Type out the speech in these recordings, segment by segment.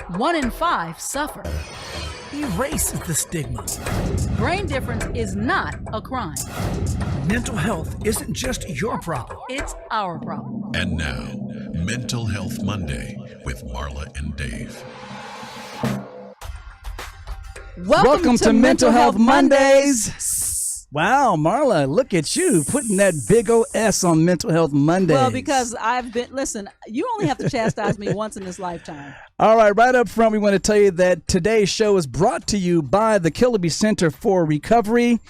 1 in 5 suffer. Erase the stigma. Brain difference is not a crime. Mental health isn't just your problem. It's our problem. And now, Mental Health Monday with Marla and Dave. Welcome to Mental Health Mondays. Wow, Marla, look at you putting that big old S on Mental Health Mondays. Well, because listen, you only have to chastise me once in this lifetime. All right, right up front, we want to tell you that today's show is brought to you by the Kiloby Center for Recovery,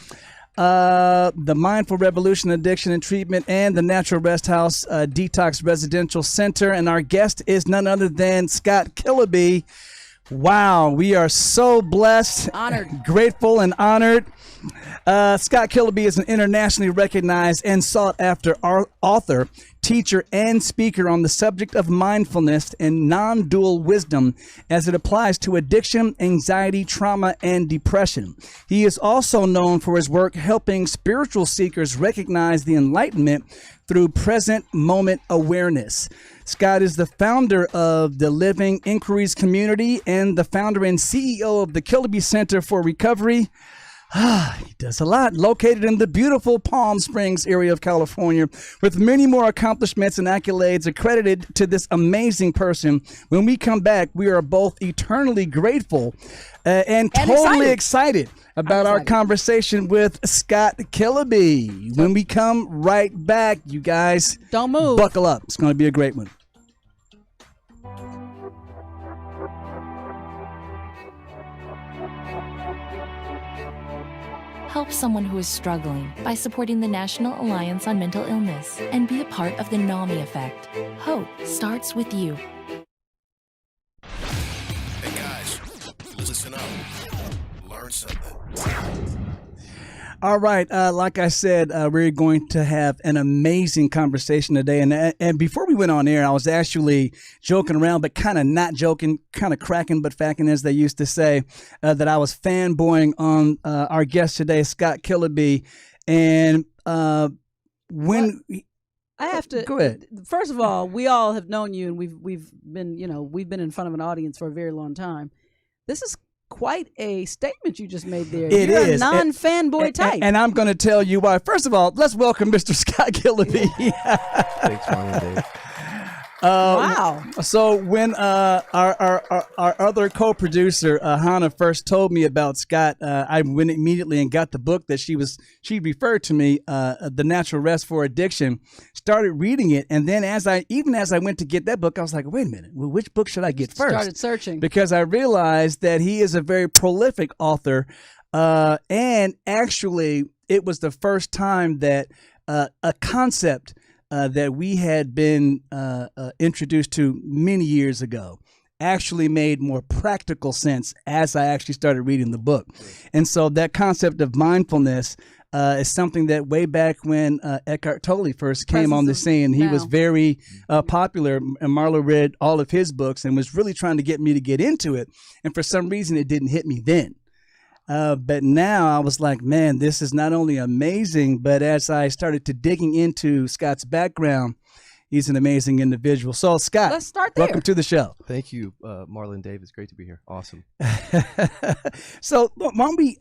the Mindful Revolution Addiction and Treatment, and the Natural Rest House Detox Residential Center. And our guest is none other than Scott Kiloby. Wow, we are so blessed, honored, grateful, and honored. Scott Kiloby is an internationally recognized and sought-after author, teacher, and speaker on the subject of mindfulness and non-dual wisdom as it applies to addiction, anxiety, trauma, and depression. He is also known for his work helping spiritual seekers recognize the enlightenment through present moment awareness. Scott is the founder of the Living Inquiries community and the founder and CEO of the Kiloby Center for Recovery. He does a lot. Located in the beautiful Palm Springs area of California, with many more accomplishments and accolades accredited to this amazing person. When we come back, we are both eternally grateful and totally excited about our conversation with Scott Kiloby. When we come right back, you guys, don't move. Buckle up. It's going to be a great one. Help someone who is struggling by supporting the National Alliance on Mental Illness and be a part of the NAMI effect. Hope starts with you. Hey guys, listen up. Learn something. All right. Like I said, we're going to have an amazing conversation today. And before we went on air, I was actually joking around, but kind of not joking, kind of cracking but facking, as they used to say, that I was fanboying on our guest today, Scott Kiloby. And when I have to go ahead. First of all, we all have known you, and we've been in front of an audience for a very long time. This is quite a statement you just made there. You're a non-fanboy type. And I'm going to tell you why. First of all, let's welcome Mr. Scott Kiloby. Thanks, Marla and Dave. Wow. So when our other co-producer, Hannah, first told me about Scott, I went immediately and got the book that she referred to me, The Natural Rest for Addiction, started reading it. And then as I went to get that book, I was like, wait a minute, well, which book should I get first? Started searching. Because I realized that he is a very prolific author. And actually, it was the first time that a concept that we had been introduced to many years ago actually made more practical sense as I actually started reading the book. And so that concept of mindfulness is something that way back when Eckhart Tolle first came on the scene, he was very popular, and Marla read all of his books and was really trying to get me to get into it. And for some reason, it didn't hit me then. But now I was like, man, this is not only amazing, but as I started to digging into Scott's background, he's an amazing individual. So, Scott, let's start there. Welcome to the show. Thank you, Marla and Dave. It's great to be here. Awesome. So why don't we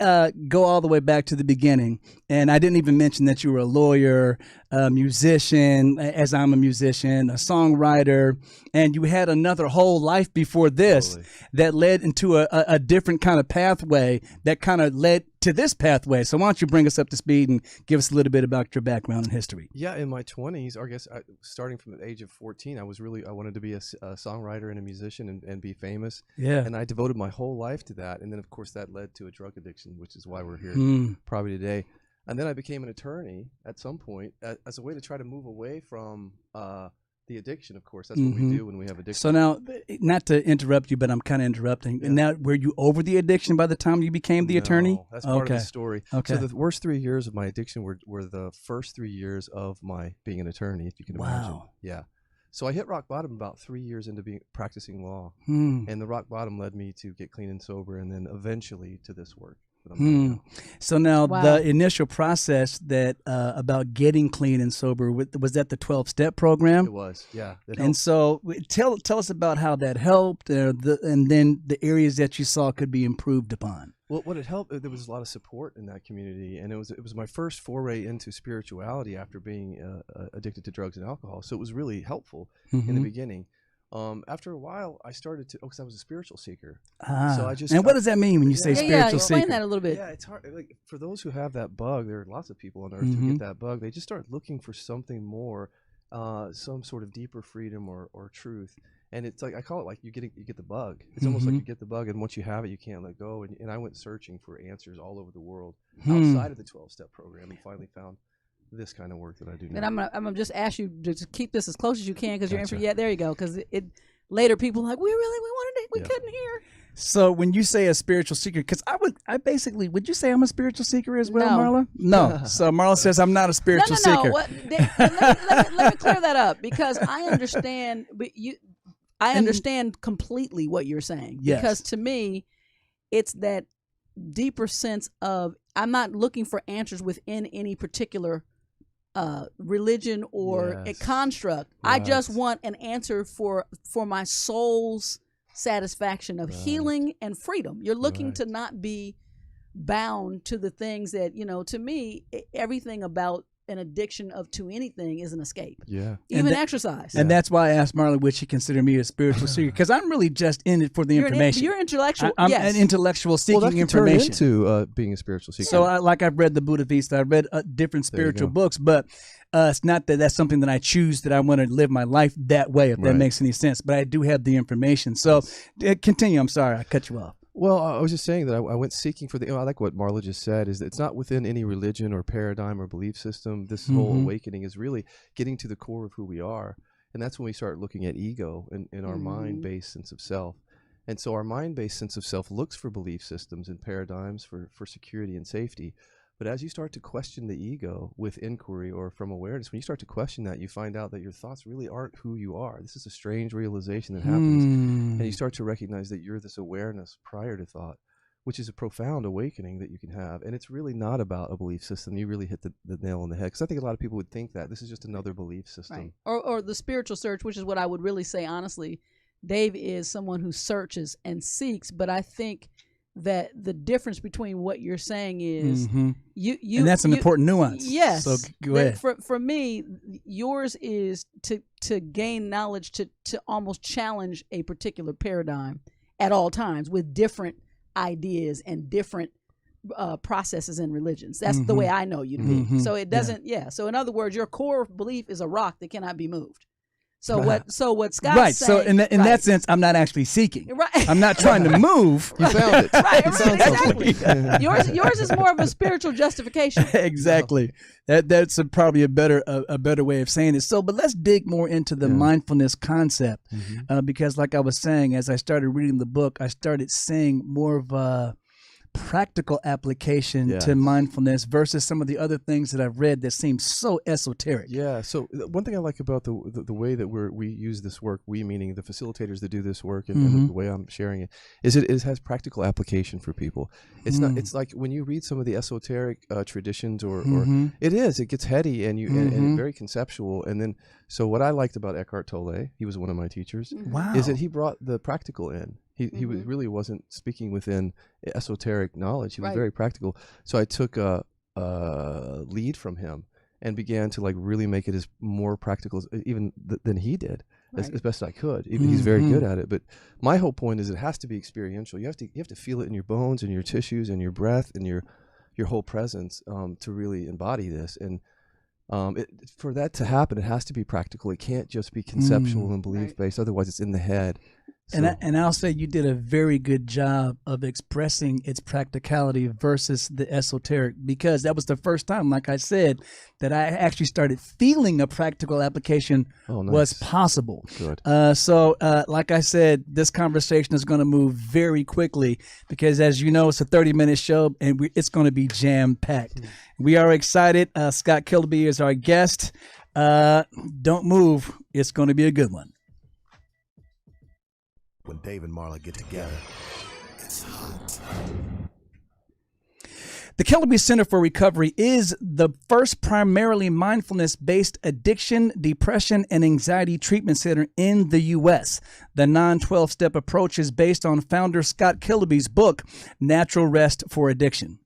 go all the way back to the beginning? And I didn't even mention that you were a lawyer, a musician, as I'm a musician, a songwriter, and you had another whole life before this that led into a different kind of pathway that kind of led to this pathway. So why don't you bring us up to speed and give us a little bit about your background and history? Yeah, in my 20s, I guess starting from the age of 14, I wanted to be a songwriter and a musician and be famous. Yeah. And I devoted my whole life to that. And then, of course, that led to a drug addiction, which is why we're here probably today. And then I became an attorney at some point as a way to try to move away from the addiction, of course. That's what we do when we have addiction. So now, not to interrupt you, but I'm kind of interrupting. And now, were you over the addiction by the time you became the attorney? That's part of the story. Okay. So the worst 3 years of my addiction were the first 3 years of my being an attorney, if you can imagine. Wow. Yeah. So I hit rock bottom about 3 years into practicing law. And the rock bottom led me to get clean and sober and then eventually to this work. that I'm doing now. So now Wow. the initial process that about getting clean and sober, was that the 12-step program? It was, yeah. It And helped. so tell us about how that helped, and then the areas that you saw could be improved upon. Well, what it helped, there was a lot of support in that community, and it was my first foray into spirituality after being addicted to drugs and alcohol. So it was really helpful in the beginning. After a while, I started to, because I was a spiritual seeker. So I just. And what does that mean when you say Yeah, spiritual explain seeker? that a little bit. Yeah, it's hard. Like for those who have that bug, there are lots of people on earth who get that bug. They just start looking for something more, some sort of deeper freedom or truth. And it's like I call it like you get the bug. It's almost like you get the bug, and once you have it, you can't let go. And I went searching for answers all over the world outside of the 12-step program, and finally found this kind of work that I do now. And I'm gonna just ask you to just keep this as close as you can because you're in for Gotcha. yeah. There you go. Because it later people are like we wanted it, we couldn't hear. So when you say a spiritual seeker, because would you say I'm a spiritual seeker as well, No. Marla? No. So Marla says I'm not a spiritual No. seeker. Let me clear that up because I understand. But I understand completely what you're saying. Yes. Because to me, it's that deeper sense of I'm not looking for answers within any particular religion or a Yes. construct. I just Right. want an answer for my soul's satisfaction of healing and freedom. You're looking Right. to not be bound to the things that, to me, everything about an addiction to anything is an escape. Yeah. Even exercise. And that's why I asked Marla, would she consider me a spiritual seeker? Because I'm really just in it for the information. You're intellectual. I'm yes. an intellectual seeking Well, that can turn information. into being a spiritual seeker. So I've read the Buddha Vista, I've read different spiritual books, but it's not that that's something that I choose that I want to live my life that way, if that Right. makes any sense. But I do have the information. So continue. I'm sorry, I cut you off. Well, I was just saying that I went seeking for I like what Marla just said, is that it's not within any religion or paradigm or belief system. This whole awakening is really getting to the core of who we are. And that's when we start looking at ego and our mind-based sense of self. And so our mind-based sense of self looks for belief systems and paradigms for security and safety. But as you start to question the ego with inquiry or from awareness, when you start to question that, you find out that your thoughts really aren't who you are. This is a strange realization that happens. And you start to recognize that you're this awareness prior to thought, which is a profound awakening that you can have. And it's really not about a belief system. You really hit the nail on the head. Because I think a lot of people would think that this is just another belief system. Right. Or the spiritual search, which is what I would really say, honestly. Dave is someone who searches and seeks, but I think that the difference between what you're saying is you and that's an important nuance. Yes. So go ahead. For me, yours is to gain knowledge to almost challenge a particular paradigm at all times with different ideas and different processes and religions. That's the way I know you to be. So it doesn't. So in other words, your core belief is a rock that cannot be moved. So what Scott's right. saying, So in that sense, I'm not actually seeking. Right. I'm not trying to move. You found it. Right, It sounds exactly. something. Yours is more of a spiritual justification. Exactly. That's probably a better way of saying it. So, but let's dig more into the mindfulness concept, because, like I was saying, as I started reading the book, I started seeing more of a practical application to mindfulness versus some of the other things that I've read that seem so esoteric. Yeah. So one thing I like about the way that we use this work, we meaning the facilitators that do this work, and the way I'm sharing it, is it has practical application for people. It's not. It's like when you read some of the esoteric traditions, or it gets heady and very conceptual. And then, so what I liked about Eckhart Tolle, he was one of my teachers, is that he brought the practical in. He really wasn't speaking within esoteric knowledge. He was very practical. So I took a lead from him and began to really make it as more practical even than he did, as best I could. He's very good at it. But my whole point is it has to be experiential. You have to feel it in your bones and your tissues and your breath and your whole presence to really embody this. And for that to happen, it has to be practical. It can't just be conceptual and belief based. Otherwise, it's in the head. So. And I'll say you did a very good job of expressing its practicality versus the esoteric, because that was the first time, like I said, that I actually started feeling a practical application was possible. Good. So like I said, this conversation is going to move very quickly because, as you know, it's a 30-minute show and it's going to be jam-packed. We are excited. Scott Kiloby is our guest. Don't move. It's going to be a good one. When Dave and Marla get together, it's hot. The Kiloby Center for Recovery is the first primarily mindfulness-based addiction, depression, and anxiety treatment center in the U.S. The non-12-step approach is based on founder Scott Kiloby's book, Natural Rest for Addiction.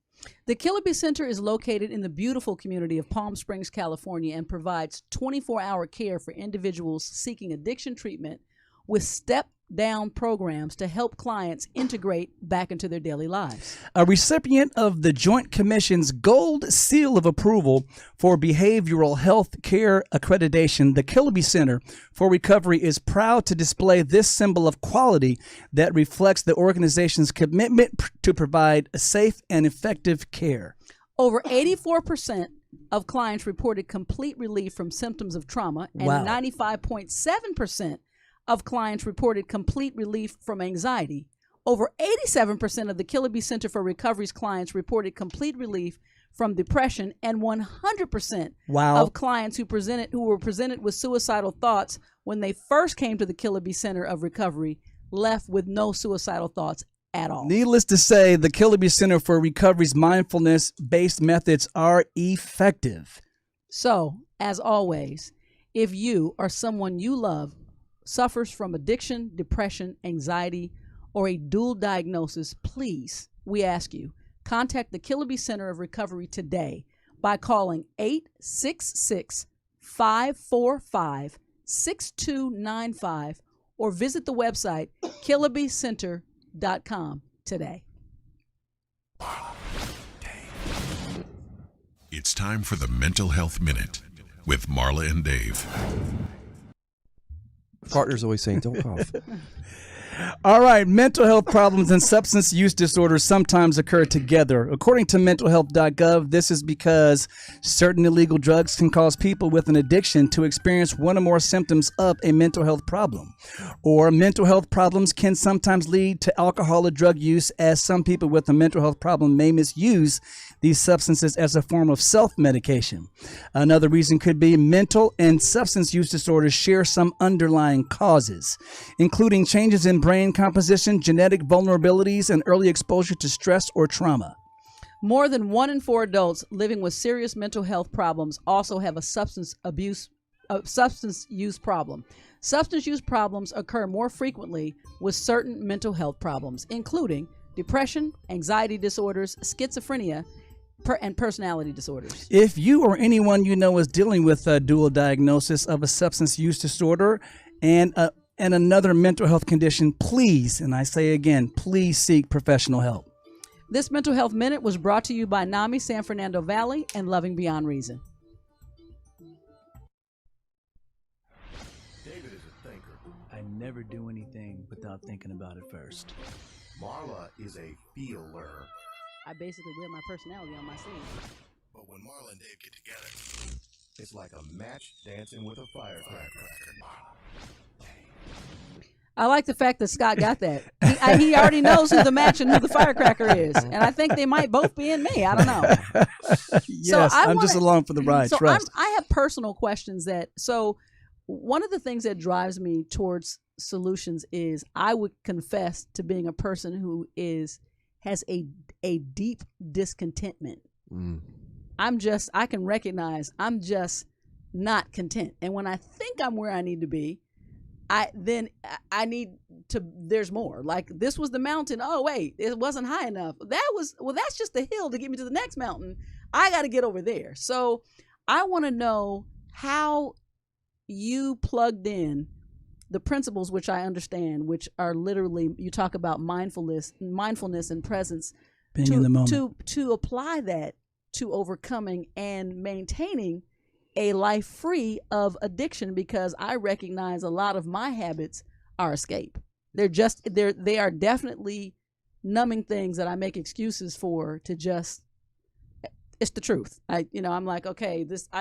The Kiloby Center is located in the beautiful community of Palm Springs, California, and provides 24-hour care for individuals seeking addiction treatment with step-down programs to help clients integrate back into their daily lives. A recipient of the Joint Commission's Gold Seal of Approval for Behavioral Health Care Accreditation, the Kiloby Center for Recovery is proud to display this symbol of quality that reflects the organization's commitment to provide a safe and effective care. Over 84% of clients reported complete relief from symptoms of trauma, and Wow. 95.7% of clients reported complete relief from anxiety. Over 87% of the Kiloby Center for Recovery's clients reported complete relief from depression, and 100% Wow. of clients who were presented with suicidal thoughts when they first came to the Kiloby Center of Recovery left with no suicidal thoughts at all. Needless to say, the Kiloby Center for Recovery's mindfulness-based methods are effective. So, as always, if you or someone you love suffers from addiction, depression, anxiety, or a dual diagnosis, please, we ask you, contact the Kiloby Center of Recovery today by calling 866-545-6295 or visit the website kilobycenter.com today. It's time for the Mental Health Minute with Marla and Dave. Partner's always saying, don't cough. All right, mental health problems and substance use disorders sometimes occur together. According to mentalhealth.gov, this is because certain illegal drugs can cause people with an addiction to experience one or more symptoms of a mental health problem. Or mental health problems can sometimes lead to alcohol or drug use, as some people with a mental health problem may misuse these substances as a form of self-medication. Another reason could be mental and substance use disorders share some underlying causes, including changes in brain composition, genetic vulnerabilities, and early exposure to stress or trauma. More than 1 in 4 adults living with serious mental health problems also have a substance use problem. Substance use problems occur more frequently with certain mental health problems, including depression, anxiety disorders, schizophrenia, and personality disorders. If you or anyone you know is dealing with a dual diagnosis of a substance use disorder and another mental health condition, please, and I say again, please seek professional help. This Mental Health Minute was brought to you by NAMI San Fernando Valley and Loving Beyond Reason. David is a thinker. I never do anything without thinking about it first. Marla is a feeler. I basically wear my personality on my sleeve. But when Marla and Dave get together, it's like a match dancing with a firecracker. I like the fact that Scott got that. He already knows who the match and who the firecracker is. And I think they might both be in me. I don't know. Yes, I'm just along for the ride. So Trust. I have personal questions so one of the things that drives me towards solutions is I would confess to being a person who has a deep discontentment. I can recognize I'm just not content. And when I think I'm where I need to be, there's more. Like, this was the mountain. Oh, wait, it wasn't high enough. That's just the hill to get me to the next mountain. I got to get over there. So I want to know how you plugged in the principles, which I understand, which are literally, you talk about mindfulness and presence, Being in the moment. to apply that to overcoming and maintaining a life free of addiction, because I recognize a lot of my habits are escape. They are definitely numbing things that I make excuses for to just, it's the truth. I'm like, okay, just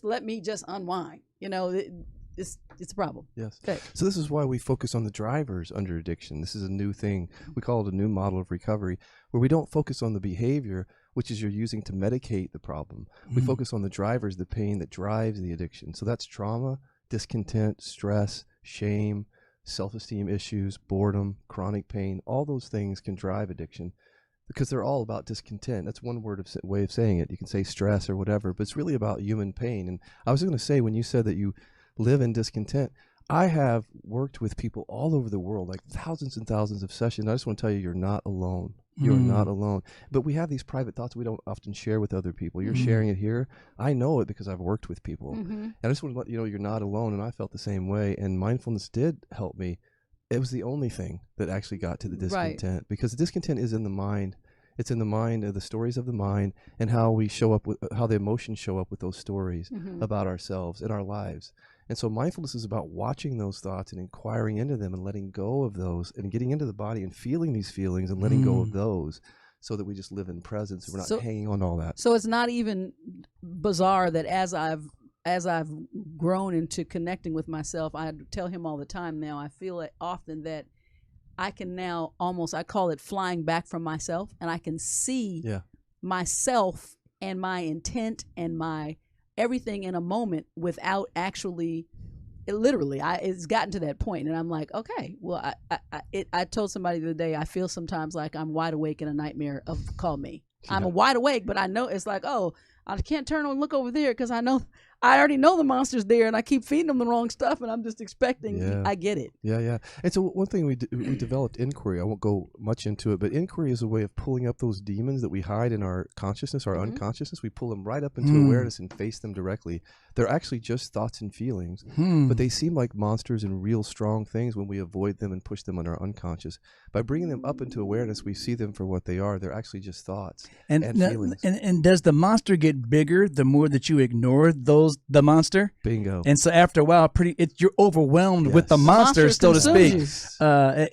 let me just unwind. It's a problem. Yes. Okay. So this is why we focus on the drivers under addiction. This is a new thing. We call it a new model of recovery, where we don't focus on the behavior, which is you're using to medicate the problem. We focus on the drivers, the pain that drives the addiction. So that's trauma, discontent, stress, shame, self-esteem issues, boredom, chronic pain. All those things can drive addiction. because they're all about discontent. That's one way of saying it. You can say stress or whatever, but it's really about human pain. And I was going to say, when you said that you live in discontent, I have worked with people all over the world, like thousands and thousands of sessions. I just want to tell you, you're not alone. You're not alone. But we have these private thoughts we don't often share with other people. You're sharing it here. I know it because I've worked with people. And I just want to let you know you're not alone. And I felt the same way. And mindfulness did help me. It was the only thing that actually got to the discontent, because the discontent is in the mind. It's in the mind, the stories of the mind, and how we show up with, how the emotions show up with those stories about ourselves and our lives. And so mindfulness is about watching those thoughts and inquiring into them and letting go of those and getting into the body and feeling these feelings and letting go of those, so that we just live in presence and we're not hanging on to all that. So it's not even bizarre that as I've grown into connecting with myself, I tell him all the time now, I feel it often that I can now almost, I call it flying back from myself, and I can see myself and my intent and my everything in a moment without actually, it's gotten to that point, and I'm like, okay, well, I told somebody the other day, I feel sometimes like I'm wide awake in a nightmare of call me. I'm wide awake, but I know it's like, oh, I can't turn and look over there because I already know the monster's there, and I keep feeding them the wrong stuff, and I'm just expecting. I get it. Yeah. And so one thing we developed inquiry. I won't go much into it, but inquiry is a way of pulling up those demons that we hide in our consciousness, our unconsciousness. We pull them right up into awareness and face them directly. They're actually just thoughts and feelings, but they seem like monsters and real strong things when we avoid them and push them on our unconscious. By bringing them up into awareness, we see them for what they are. They're actually just thoughts and feelings. And does the monster get bigger the more that you ignore the monster? Bingo. And so after a while, you're overwhelmed with the monster, so to speak.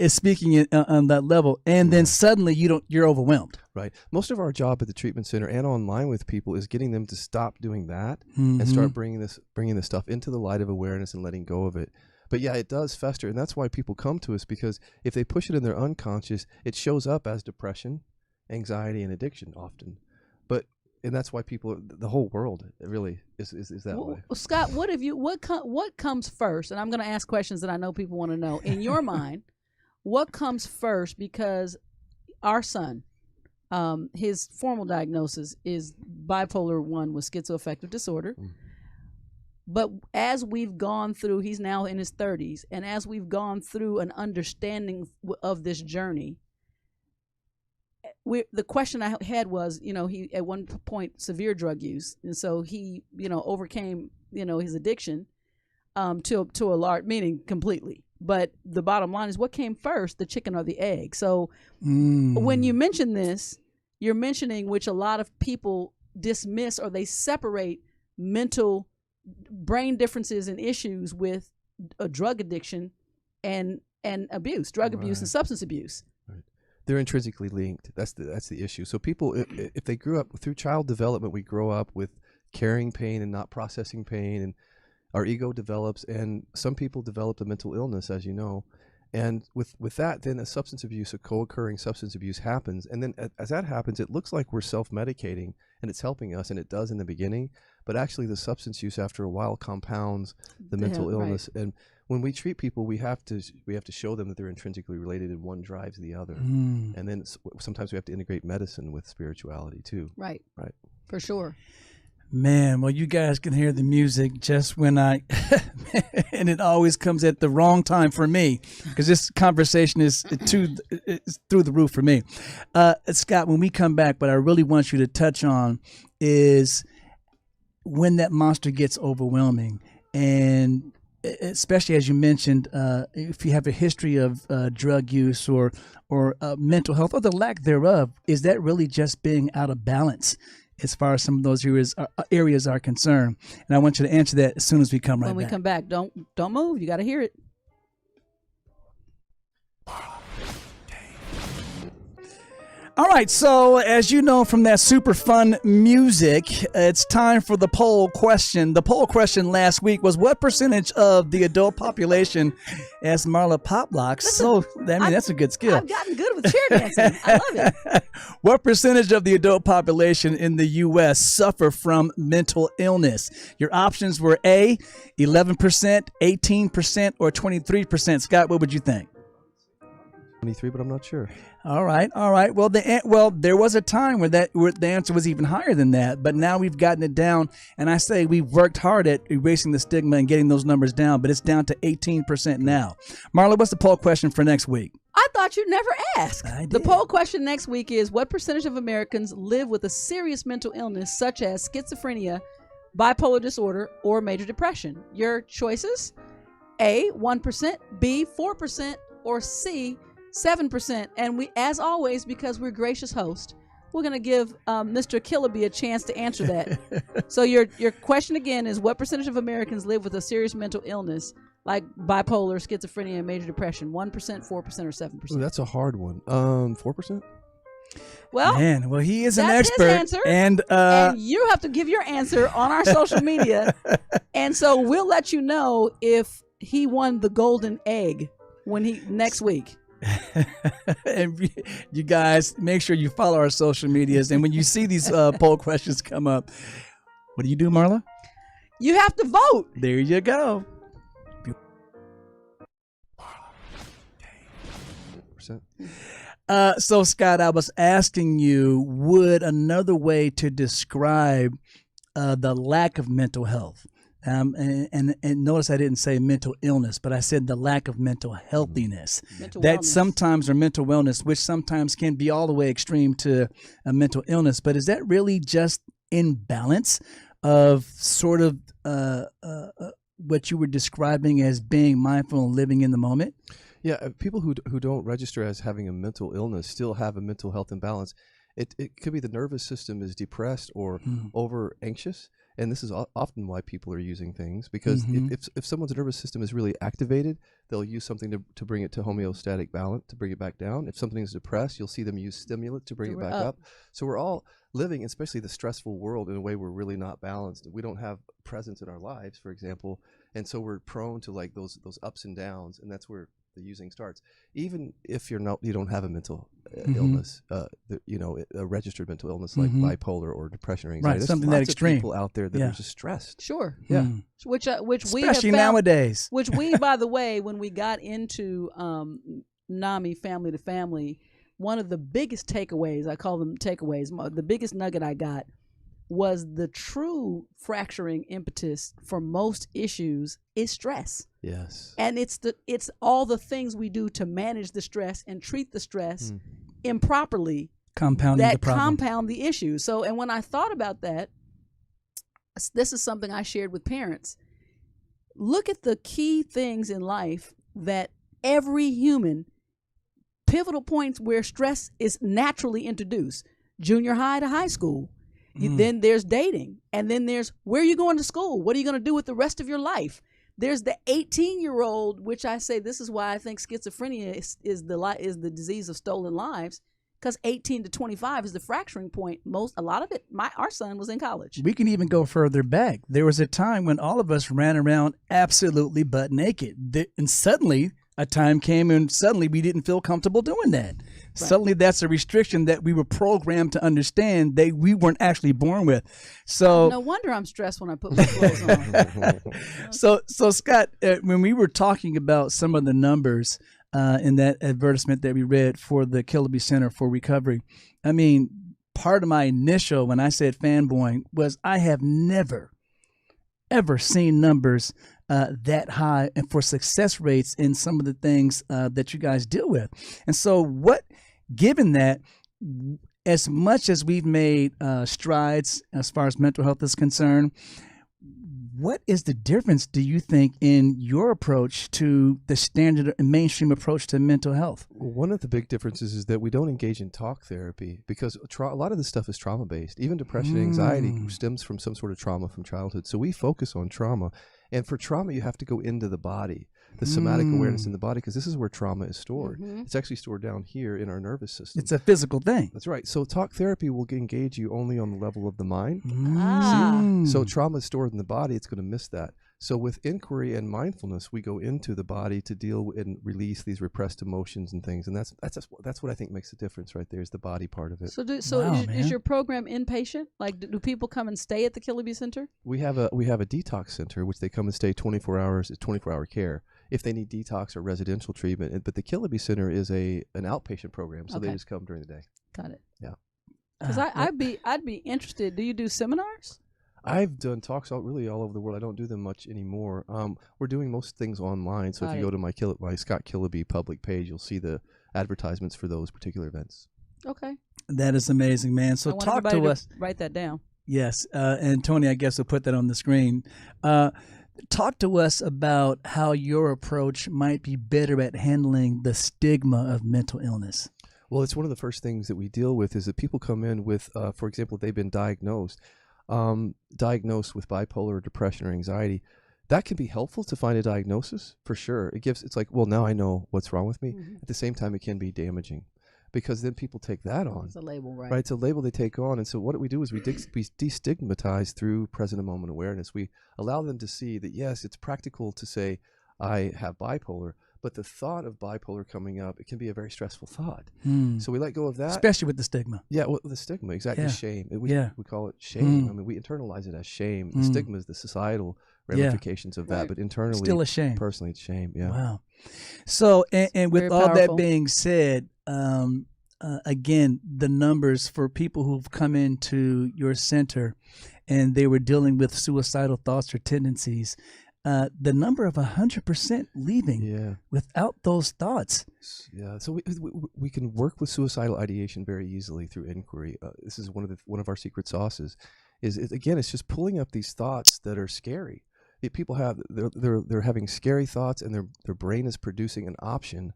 Is speaking on that level, and then suddenly you're overwhelmed. Right. Most of our job at the treatment center and online with people is getting them to stop doing that and start bringing this stuff into the light of awareness and letting go of it. But yeah, it does fester, and that's why people come to us, because if they push it in their unconscious, it shows up as depression, anxiety, and addiction often. And that's why the whole world really is that way. Well, Scott, what comes first? And I'm going to ask questions that I know people want to know. In your mind, what comes first? Because our son, his formal diagnosis is bipolar 1 with schizoaffective disorder. But as we've gone through, he's now in his 30s, and as we've gone through an understanding of this journey, the question I had was, he at one point severe drug use, and so he, overcame, his addiction, to a large, meaning completely. But the bottom line is, what came first, the chicken or the egg? So when you mention this, you're mentioning, which a lot of people dismiss, or they separate mental brain differences and issues with a drug addiction and abuse, drug abuse and substance abuse. They're intrinsically linked. That's the issue. So people, if they grew up through child development, we grow up with carrying pain and not processing pain, and our ego develops, and some people develop a mental illness, as you know. And with that, then a substance abuse, a co-occurring substance abuse happens. And then as that happens, it looks like we're self-medicating and it's helping us, and it does in the beginning. But actually the substance use after a while compounds the mental illness. Right. And when we treat people, we have to show them that they're intrinsically related and one drives the other. And then sometimes we have to integrate medicine with spirituality too. Right. For sure. Man, well, you guys can hear the music just when and it always comes at the wrong time for me, because this conversation is through the roof for me. Scott, when we come back, what I really want you to touch on is when that monster gets overwhelming, and especially as you mentioned, if you have a history of drug use or mental health or the lack thereof, is that really just being out of balance as far as some of those areas are concerned? And I want you to answer that as soon as we come right back. When we come back, don't move. You got to hear it. All right, so as you know from that super fun music, it's time for the poll question. The poll question last week was, what percentage of the adult population has Marla pop locks? So, that's a good skill. I've gotten good with chair dancing. I love it. What percentage of the adult population in the U.S. suffer from mental illness? Your options were A, 11%, 18%, or 23%. Scott, what would you think? 23, but I'm not sure. All right. Well, there was a time where the answer was even higher than that, but now we've gotten it down. And I say we've worked hard at erasing the stigma and getting those numbers down, but it's down to 18% now. Marla, what's the poll question for next week? I thought you'd never ask. I did. The poll question next week is, what percentage of Americans live with a serious mental illness such as schizophrenia, bipolar disorder, or major depression? Your choices: A, 1%, B, 4%, or C, 7%. And we, as always, because we're gracious hosts, we're going to give Mr. Kiloby a chance to answer that. So your question again is, what percentage of Americans live with a serious mental illness like bipolar, schizophrenia, and major depression? 1%, 4%, or 7%? Ooh, that's a hard one. 4%? Well, he is an that's expert. his answer, and you have to give your answer on our social media. And so we'll let you know if he won the golden egg next week. And you guys, make sure you follow our social medias. And when you see these poll questions come up, what do you do, Marla? You have to vote. There you go. So, Scott, I was asking you, would another way to describe the lack of mental health, and notice I didn't say mental illness, but I said the lack of mental healthiness. Mental that wellness. sometimes or mental wellness, which sometimes can be all the way extreme to a mental illness. But is that really just imbalance of sort of what you were describing as being mindful and living in the moment? Yeah, people who don't register as having a mental illness still have a mental health imbalance. It could be the nervous system is depressed or over anxious, and this is often why people are using things, because if someone's nervous system is really activated, they'll use something to bring it to homeostatic balance, to bring it back down. If something is depressed, you'll see them use stimulant to bring it back up. So we're all living, especially the stressful world, in a way we're really not balanced. We don't have presence in our lives, for example, and so we're prone to like those ups and downs, and that's where the using starts. Even if you don't have a mental illness, a registered mental illness like bipolar or depression or anxiety. Right, There's something lots that of extreme. people out there that are just stressed. Sure. Yeah. Which we Especially have found, nowadays. Which we, by the way, when we got into NAMI Family to Family, one of the biggest takeaways, I call them takeaways, the biggest nugget I got was the true fracturing impetus for most issues is stress. Yes. And it's all the things we do to manage the stress and treat the stress improperly Compounding the problem. compound the issue. So, and when I thought about that, this is something I shared with parents. Look at the key things in life that every human, pivotal points where stress is naturally introduced. Junior high to high school. Then there's dating. And then there's, where are you going to school? What are you going to do with the rest of your life? There's the 18-year-old, which I say this is why I think schizophrenia is the disease of stolen lives, because 18 to 25 is the fracturing point. A lot of it, our son was in college. We can even go further back. There was a time when all of us ran around absolutely butt naked. And suddenly a time came and suddenly we didn't feel comfortable doing that. Right. Suddenly that's a restriction that we were programmed to understand that we weren't actually born with. So no wonder I'm stressed when I put my clothes on. So Scott, when we were talking about some of the numbers in that advertisement that we read for the Kiloby Center for Recovery, I mean, part of my initial, when I said fanboying, was I have never, ever seen numbers that high and for success rates in some of the things that you guys deal with. And so given that, as much as we've made strides as far as mental health is concerned, what is the difference, do you think, in your approach to the standard and mainstream approach to mental health? Well, one of the big differences is that we don't engage in talk therapy because a lot of this stuff is trauma-based. Even depression and anxiety stems from some sort of trauma from childhood. So we focus on trauma. And for trauma, you have to go into the body, the somatic awareness in the body, because this is where trauma is stored. It's actually stored down here in our nervous system. It's a physical thing. That's right. So talk therapy will engage you only on the level of the mind. Ah. So trauma is stored in the body. It's going to miss that. So with inquiry and mindfulness, we go into the body to deal and release these repressed emotions and things. And that's what I think makes the difference right there, is the body part of it. So Wow, is your program inpatient? Like, do people come and stay at the Kiloby Center? We have a detox center, which they come and stay 24 hours. It's 24-hour care. if they need detox or residential treatment. But the Kiloby Center is an outpatient program, so they Okay. just come during the day. Got it. Yeah. Because I'd be interested. Do you do seminars? I've done talks all over the world. I don't do them much anymore. We're doing most things online. So if you go to my Scott Kiloby public page, you'll see the advertisements for those particular events. Okay. That is amazing, man. So I want talk everybody to us. Write that down. Yes, and Tony, I guess we'll put that on the screen. Talk to us about how your approach might be better at handling the stigma of mental illness. Well, it's one of the first things that we deal with is that people come in with, for example, they've been diagnosed with bipolar, depression, or anxiety. That can be helpful to find a diagnosis for sure. It's like, well, now I know what's wrong with me. Mm-hmm. At the same time, it can be damaging because then people take that on. It's a label, right? Right, it's a label they take on. And so what we do is we destigmatize through present and moment awareness. We allow them to see that, yes, it's practical to say, I have bipolar, but the thought of bipolar coming up, it can be a very stressful thought. So we let go of that. Especially with the stigma. Yeah, well, the stigma, exactly. Yeah. Shame. We call it Mm. shame. I mean, we internalize it as shame. The stigma is the societal ramifications of that, Right. but internally, Still a shame. Personally, it's shame. Yeah. Wow. So, and with Very all powerful. that being said, again, the numbers for people who've come into your center and they were dealing with suicidal thoughts or tendencies, the number of 100% leaving Yeah. without those thoughts. Yeah, so we can work with suicidal ideation very easily through inquiry. This is one of our secret sauces. Again, it's just pulling up these thoughts that are scary. People have they're having scary thoughts, and their brain is producing an option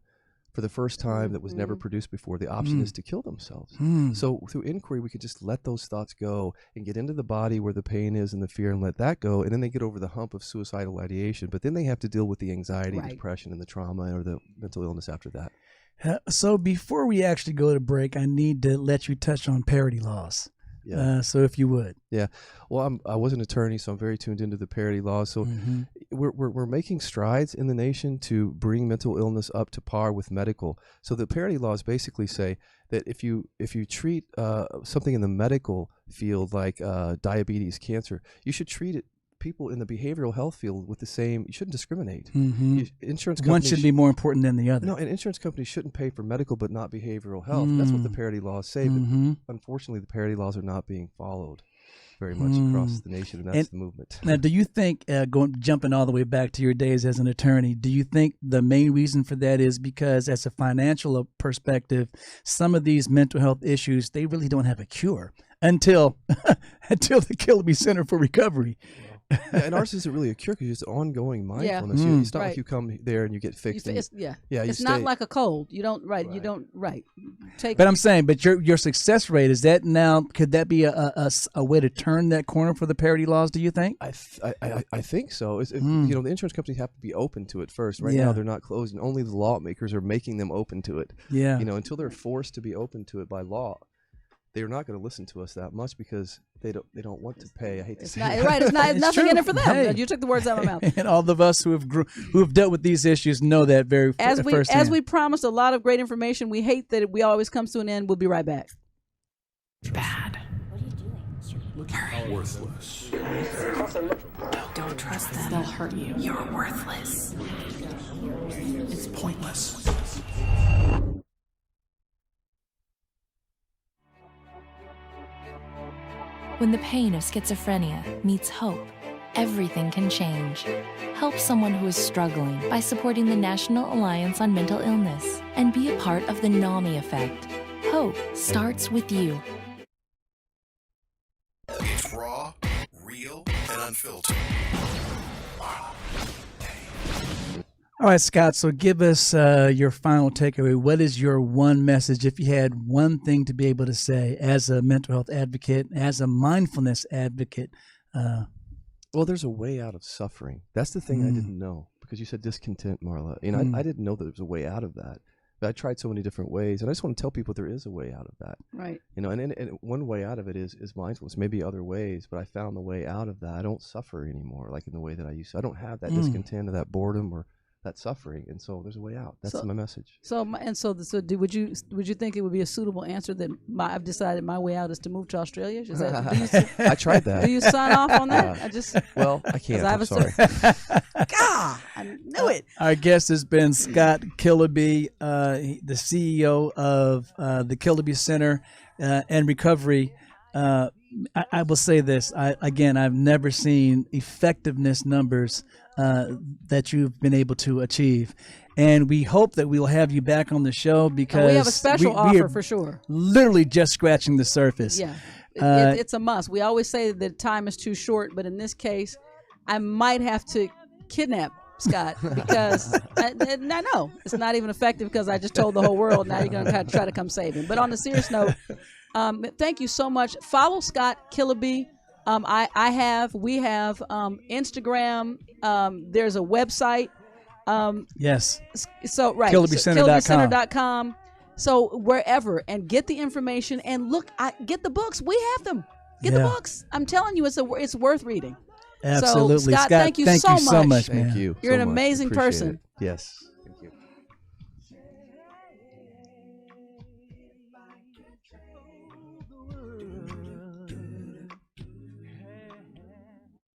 for the first time that was never produced before. The option is to kill themselves. So through inquiry, we could just let those thoughts go and get into the body where the pain is and the fear and let that go. And then they get over the hump of suicidal ideation. But then they have to deal with the anxiety, Right. the depression, and the trauma or the mental illness after that. So before we actually go to break, I need to let you touch on parity laws. Yeah. So if you would. Yeah. Well, I was an attorney, so I'm very tuned into the parity laws. So we're making strides in the nation to bring mental illness up to par with medical. So the parity laws basically say that if you treat something in the medical field like diabetes, cancer, you should treat people in the behavioral health field with the same. You shouldn't discriminate. Insurance companies One should be more important than the other. No, and insurance companies shouldn't pay for medical but not behavioral health. That's what the parity laws say. But unfortunately, the parity laws are not being followed very much across the nation, and that's the movement. Now, do you think, jumping all the way back to your days as an attorney, do you think the main reason for that is because, as a financial perspective, some of these mental health issues, they really don't have a cure until the Kiloby Center for Recovery? Yeah, and ours isn't really a cure because it's ongoing mindfulness. It's not like you come there and you get fixed. It's you not stay. like a cold. You don't take. But I'm saying, but your success rate, is that now, could that be a way to turn that corner for the parity laws, do you think? I think so. The insurance companies have to be open to it first. Right now, they're not closed, and only the lawmakers are making them open to it. Yeah. Until they're forced to be open to it by law, they're not going to listen to us that much because they don't want to pay. I hate to say Not, that. right, it's not It's nothing true. in it for them. Hey. You took the words out of my mouth. And all of us who have dealt with these issues know that very firsthand. As we promised a lot of great information, we hate that we always comes to an end. We'll be right back. Bad. You're worthless. Don't trust them. They'll hurt you. You're worthless. It's pointless. When the pain of schizophrenia meets hope, everything can change. Help someone who is struggling by supporting the National Alliance on Mental Illness and be a part of the NAMI effect. Hope starts with you. It's raw, real, and unfiltered. All right, Scott, so give us your final takeaway. What is your one message, if you had one thing to be able to say as a mental health advocate, as a mindfulness advocate? Well, there's a way out of suffering. That's the thing I didn't know, because you said discontent, Marla. I didn't know that there was a way out of that. But I tried so many different ways, and I just want to tell people there is a way out of that. Right. And one way out of it is mindfulness. Maybe other ways, but I found the way out of that. I don't suffer anymore like in the way that I used to. I don't have that discontent or that boredom or that suffering, and so there's a way out. That's my message. Would you think it would be a suitable answer that I've decided my way out is to move to Australia? Is that, I tried that. Do you sign off on that? I can't. I'm sorry. God, I knew it. Our guest has been Scott Kiloby, the CEO of the Kiloby Center and Recovery. I will say this. I've never seen effectiveness numbers that you've been able to achieve. And we hope that we'll have you back on the show because we have a special offer for sure. Literally just scratching the surface. Yeah, it's a must. We always say that time is too short, but in this case, I might have to kidnap Scott because I know it's not even effective because I just told the whole world. Now you're going to try to come save him. But on a serious note, thank you so much. Follow Scott Kiloby. We have Instagram. There's a website. Yes. So right. KilobyCenter.com. So wherever, and get the information and look. Get the books. We have them. Get the books. I'm telling you, it's worth reading. Absolutely. So, Scott, thank you so much. Man. Thank you. You're an amazing person. Yes.